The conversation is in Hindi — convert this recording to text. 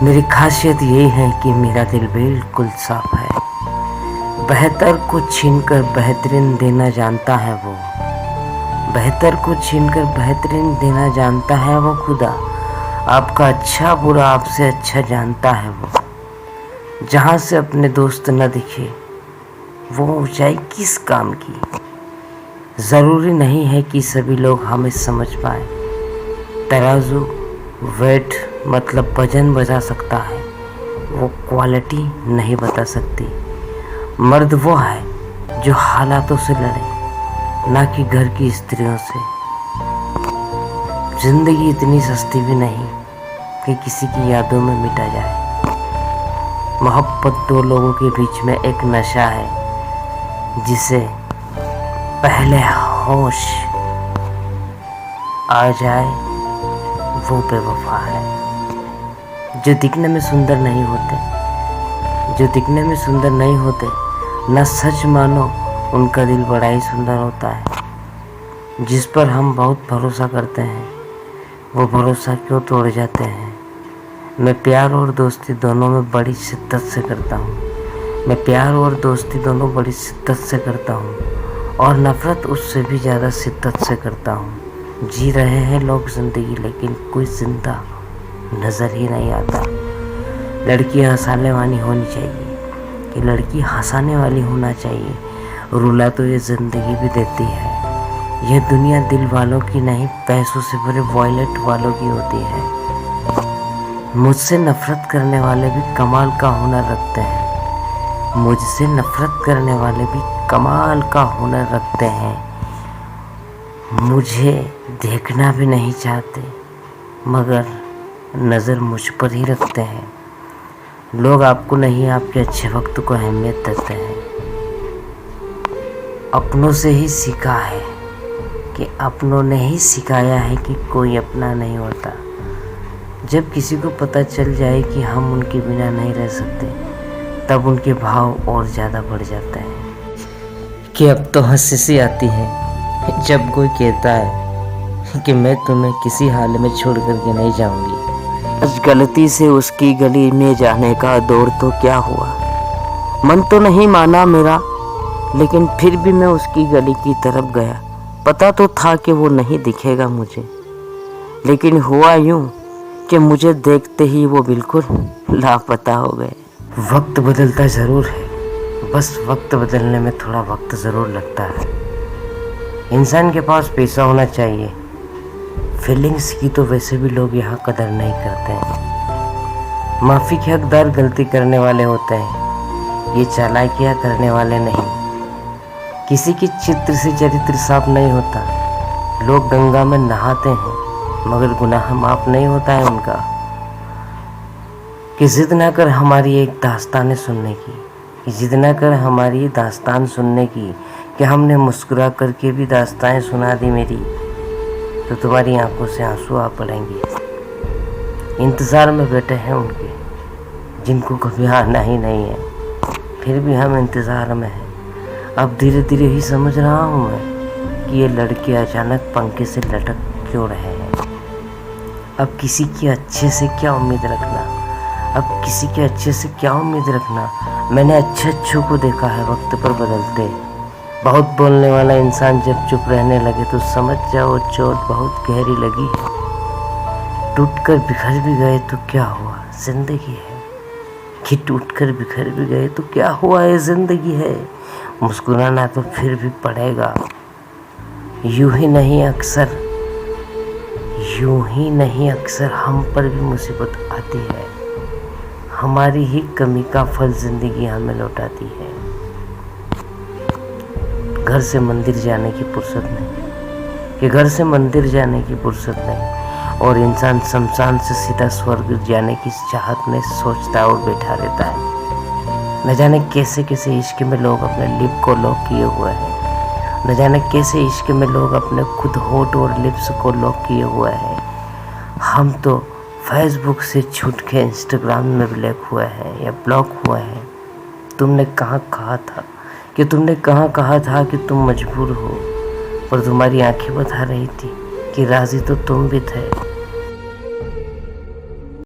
मेरी खासियत यही है कि मेरा दिल बिल्कुल साफ है। बेहतर को छीनकर बेहतरीन देना जानता है वो। बेहतर को छीनकर बेहतरीन देना जानता है वो खुदा। आपका अच्छा बुरा आपसे अच्छा जानता है वो। जहाँ से अपने दोस्त न दिखे वो ऊंचाई किस काम की। ज़रूरी नहीं है कि सभी लोग हमें समझ पाए। तराजू वेट मतलब वजन बता सकता है, वो क्वालिटी नहीं बता सकती। मर्द वो है जो हालातों से लड़े, ना कि घर की स्त्रियों से। जिंदगी इतनी सस्ती भी नहीं कि किसी की यादों में मिटा जाए। मोहब्बत दो लोगों के बीच में एक नशा है जिसे पहले होश आ जाए वो बेवफा है। जो दिखने में सुंदर नहीं होते, न सच मानो उनका दिल बड़ा ही सुंदर होता है। जिस पर हम बहुत भरोसा करते हैं वो भरोसा क्यों तोड़ जाते हैं। मैं प्यार और दोस्ती दोनों में बड़ी शिद्दत से करता हूँ और नफ़रत उससे भी ज़्यादा शिद्दत से करता हूँ। जी रहे हैं लोग ज़िंदगी, लेकिन कोई जिंदा नज़र ही नहीं आता। लड़की हंसाने वाली होनी चाहिए कि लड़की हंसाने वाली होना चाहिए। रुला तो ये ज़िंदगी भी देती है। यह दुनिया दिल वालों की नहीं, पैसों से भरे वॉलेट वालों की होती है। मुझसे नफरत करने वाले भी कमाल का हुनर रखते हैं। मुझे देखना भी नहीं चाहते मगर नज़र मुझ पर ही रखते हैं। लोग आपको नहीं, आपके अच्छे वक्त को अहमियत देते हैं। अपनों ने ही सिखाया है कि कोई अपना नहीं होता। जब किसी को पता चल जाए कि हम उनके बिना नहीं रह सकते, तब उनके भाव और ज़्यादा बढ़ जाते हैं। कि अब तो हंसी सी आती है जब कोई कहता है कि मैं तुम्हें किसी हाल में छोड़ करके नहीं जाऊंगी। आज गलती से उसकी गली में जाने का दौर तो क्या हुआ। मन तो नहीं माना मेरा, लेकिन फिर भी मैं उसकी गली की तरफ गया। पता तो था कि वो नहीं दिखेगा मुझे, लेकिन हुआ यूं कि मुझे देखते ही वो बिल्कुल लापता हो गए। वक्त बदलता ज़रूर है, बस वक्त बदलने में थोड़ा वक्त ज़रूर लगता है। इंसान के पास पैसा होना चाहिए। फीलिंग्स की तो वैसे भी लोग यहाँ कदर नहीं करते हैं। माफ़ी के हकदार गलती करने वाले होते हैं, ये चालाकियाँ करने वाले नहीं। किसी के चित्र से चरित्र साफ नहीं होता। लोग गंगा में नहाते हैं मगर गुनाह माफ नहीं होता है उनका। कि जिद ना कर हमारी एक दास्तान सुनने की, कि हमने मुस्कुरा करके भी दास्तानें सुना दी मेरी, तो तुम्हारी आंखों से आंसू आ पड़ेंगे। इंतज़ार में बैठे हैं उनके जिनको कभी आना ही नहीं है, फिर भी हम इंतज़ार में हैं। अब धीरे धीरे ही समझ रहा हूँ मैं कि ये लड़के अचानक पंखे से लटक क्यों रहे हैं। अब किसी के अच्छे से क्या उम्मीद रखना। मैंने अच्छों को देखा है वक्त पर बदलते। बहुत बोलने वाला इंसान जब चुप रहने लगे तो समझ जाओ चोट बहुत गहरी लगी है। टूट कर बिखर भी गए तो क्या हुआ, जिंदगी है। कि टूट कर बिखर भी गए तो क्या हुआ, ये जिंदगी है। मुस्कुराना तो फिर भी पड़ेगा। यूं ही नहीं अक्सर हम पर भी मुसीबत आती है। हमारी ही कमी का फल जिंदगी हमें लौटाती है। घर से मंदिर जाने की फुर्सत नहीं, और इंसान शमशान से सीधा स्वर्ग जाने की चाहत में सोचता और बैठा रहता है। न जाने कैसे इश्क में लोग अपने लिप को लॉक किए हुए हैं। न जाने कैसे इश्क में लोग अपने खुद होठ और लिप्स को लॉक किए हुए हैं। हम तो फेसबुक से छूट के इंस्टाग्राम में ब्लॉक हुए हैं। तुमने कहाँ कहा था कि तुम मजबूर हो, पर तुम्हारी आंखें बता रही थी कि राजी तो तुम भी थे।